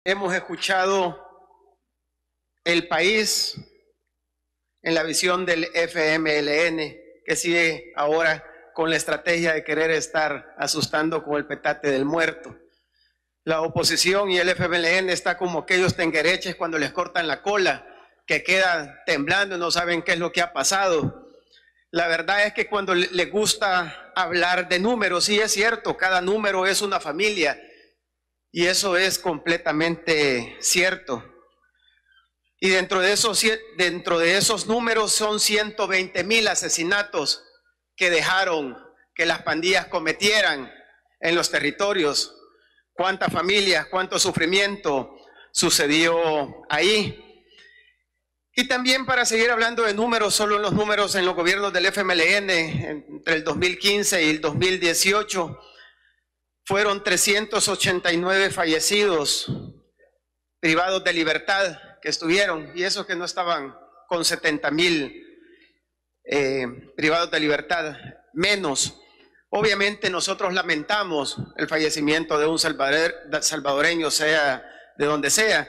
Hemos escuchado el país en la visión del FMLN, que sigue ahora con la estrategia de querer estar asustando con el petate del muerto. La oposición y el FMLN está como aquellos tenguereches cuando les cortan la cola, que quedan temblando y no saben qué es lo que ha pasado. La verdad es que cuando les gusta hablar de números, sí es cierto, cada número es una familia, y eso es completamente cierto. Y dentro de esos números son 120,000 asesinatos que dejaron que las pandillas cometieran en los territorios. Cuántas familias, cuánto sufrimiento sucedió ahí. Y también, para seguir hablando de números, solo los números en los gobiernos del FMLN entre el 2015 y el 2018 fueron 389 fallecidos, privados de libertad, que estuvieron, y esos que no estaban con 70,000 privados de libertad, menos. Obviamente nosotros lamentamos el fallecimiento de un salvadoreño, sea de donde sea,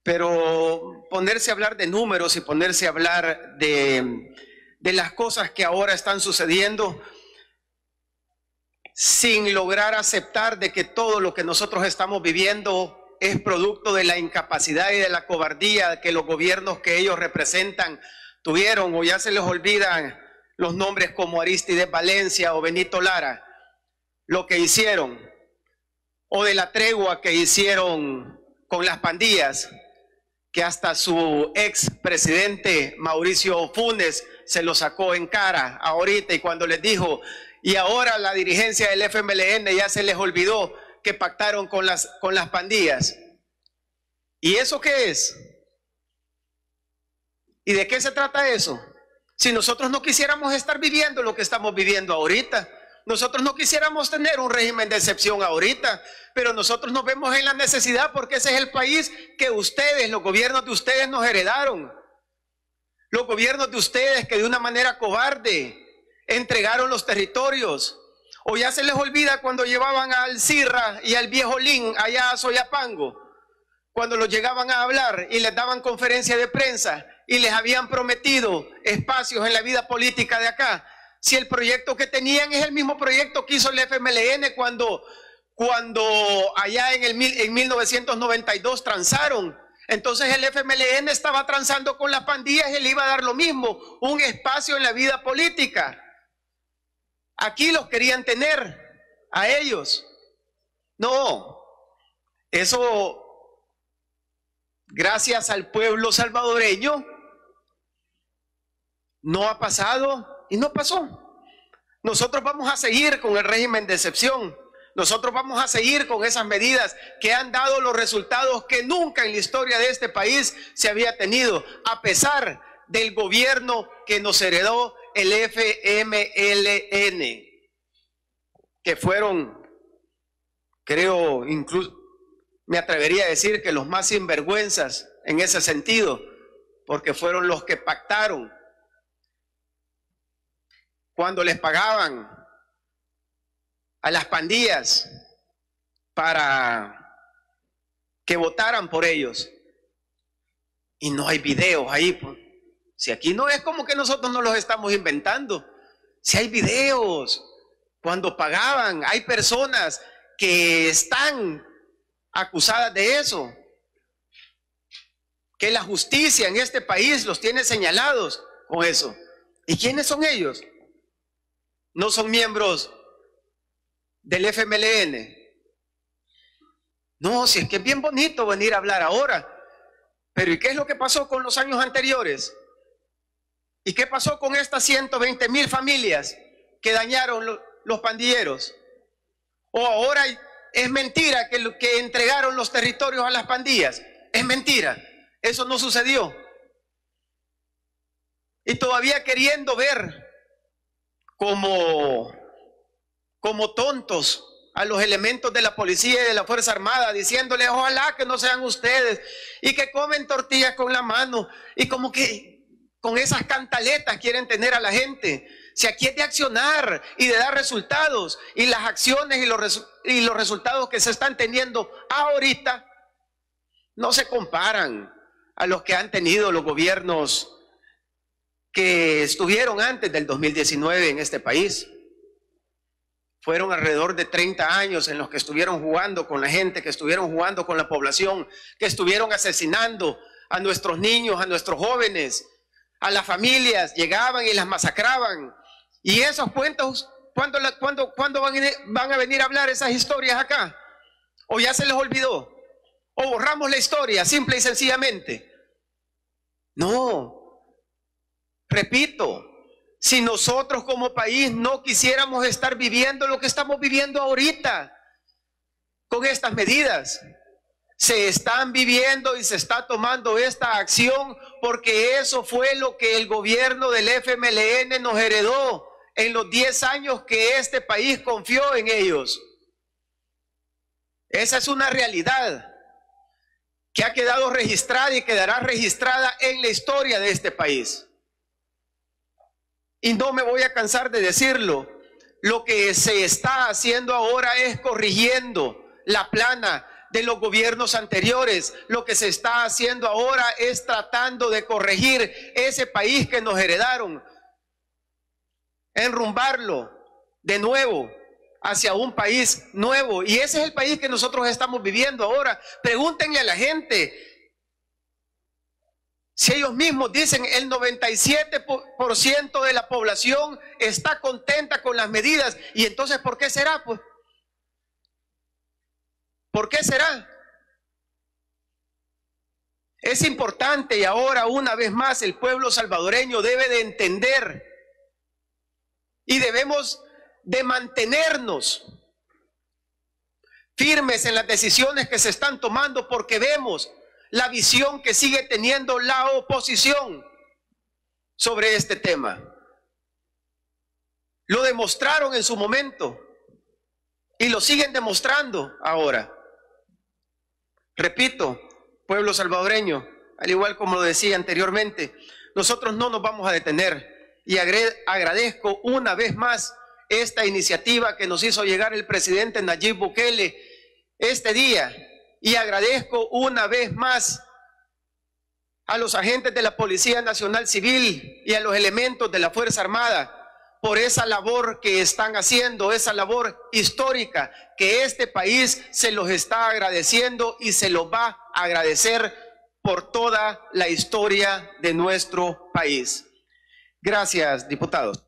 pero ponerse a hablar de números y ponerse a hablar de las cosas que ahora están sucediendo sin lograr aceptar de que todo lo que nosotros estamos viviendo es producto de la incapacidad y de la cobardía que los gobiernos que ellos representan tuvieron, o ya se les olvidan los nombres como Arístides Valencia o Benito Lara, lo que hicieron, o de la tregua que hicieron con las pandillas, que hasta su ex presidente Mauricio Funes se lo sacó en cara ahorita, y cuando les dijo, y ahora la dirigencia del FMLN ya se les olvidó que pactaron con las pandillas. ¿Y eso qué es? ¿Y de qué se trata eso? Si nosotros no quisiéramos estar viviendo lo que estamos viviendo ahorita, nosotros no quisiéramos tener un régimen de excepción ahorita, pero nosotros nos vemos en la necesidad porque ese es el país que ustedes, los gobiernos de ustedes nos heredaron. Los gobiernos de ustedes que de una manera cobarde entregaron los territorios. O ya se les olvida cuando llevaban al Cirra y al Viejo Lin allá a Soyapango, cuando los llegaban a hablar y les daban conferencia de prensa y les habían prometido espacios en la vida política de acá. Si el proyecto que tenían es el mismo proyecto que hizo el FMLN cuando allá en 1992 transaron. Entonces el FMLN estaba transando con las pandillas y le iba a dar lo mismo, un espacio en la vida política. Aquí los querían tener a ellos. No, eso, gracias al pueblo salvadoreño, no ha pasado y no pasó. Nosotros vamos a seguir con el régimen de excepción. Nosotros vamos a seguir con esas medidas que han dado los resultados que nunca en la historia de este país se había tenido, a pesar del gobierno que nos heredó el FMLN, que fueron, creo, incluso me atrevería a decir que los más sinvergüenzas en ese sentido, porque fueron los que pactaron cuando les pagaban a las pandillas para que votaran por ellos. Y no hay videos ahí, pues. Si aquí no es como que nosotros no los estamos inventando, si hay videos, cuando pagaban, hay personas que están acusadas de eso, que la justicia en este país los tiene señalados con eso. ¿Y quiénes son ellos? No son miembros del FMLN. No, si es que es bien bonito venir a hablar ahora, pero ¿y qué es lo que pasó con los años anteriores? ¿Y qué pasó con estas 120,000 familias que dañaron los pandilleros? ¿O ahora es mentira que entregaron los territorios a las pandillas? Es mentira, eso no sucedió. Y todavía queriendo ver como tontos a los elementos de la policía y de la Fuerza Armada, diciéndoles ojalá que no sean ustedes y que comen tortillas con la mano, y como que con esas cantaletas quieren tener a la gente. Si aquí es de accionar y de dar resultados, y las acciones y los resultados que se están teniendo ahorita no se comparan a los que han tenido los gobiernos que estuvieron antes del 2019 en este país. Fueron alrededor de 30 años en los que estuvieron jugando con la gente, que estuvieron jugando con la población, que estuvieron asesinando a nuestros niños, a nuestros jóvenes, a las familias, llegaban y las masacraban. Y esos cuentos, ¿cuándo van a venir a hablar esas historias acá? ¿O ya se les olvidó? ¿O borramos la historia simple y sencillamente? No, repito, si nosotros como país no quisiéramos estar viviendo lo que estamos viviendo ahorita, con estas medidas, se están viviendo y se está tomando esta acción porque eso fue lo que el gobierno del FMLN nos heredó en los 10 años que este país confió en ellos. Esa es una realidad que ha quedado registrada y quedará registrada en la historia de este país. Y no me voy a cansar de decirlo, lo que se está haciendo ahora es corrigiendo la plana de los gobiernos anteriores. Lo que se está haciendo ahora es tratando de corregir ese país que nos heredaron, enrumbarlo de nuevo hacia un país nuevo. Y ese es el país que nosotros estamos viviendo ahora. Pregúntenle a la gente. Si ellos mismos dicen el 97% de la población está contenta con las medidas, y entonces ¿por qué será? Pues, ¿por qué será? Es importante, y ahora una vez más el pueblo salvadoreño debe de entender y debemos de mantenernos firmes en las decisiones que se están tomando, porque vemos la visión que sigue teniendo la oposición sobre este tema. Lo demostraron en su momento y lo siguen demostrando ahora. Repito, pueblo salvadoreño, al igual como lo decía anteriormente, nosotros no nos vamos a detener, y agradezco una vez más esta iniciativa que nos hizo llegar el presidente Nayib Bukele este día. Y agradezco una vez más a los agentes de la Policía Nacional Civil y a los elementos de la Fuerza Armada por esa labor que están haciendo, esa labor histórica que este país se los está agradeciendo y se los va a agradecer por toda la historia de nuestro país. Gracias, diputados.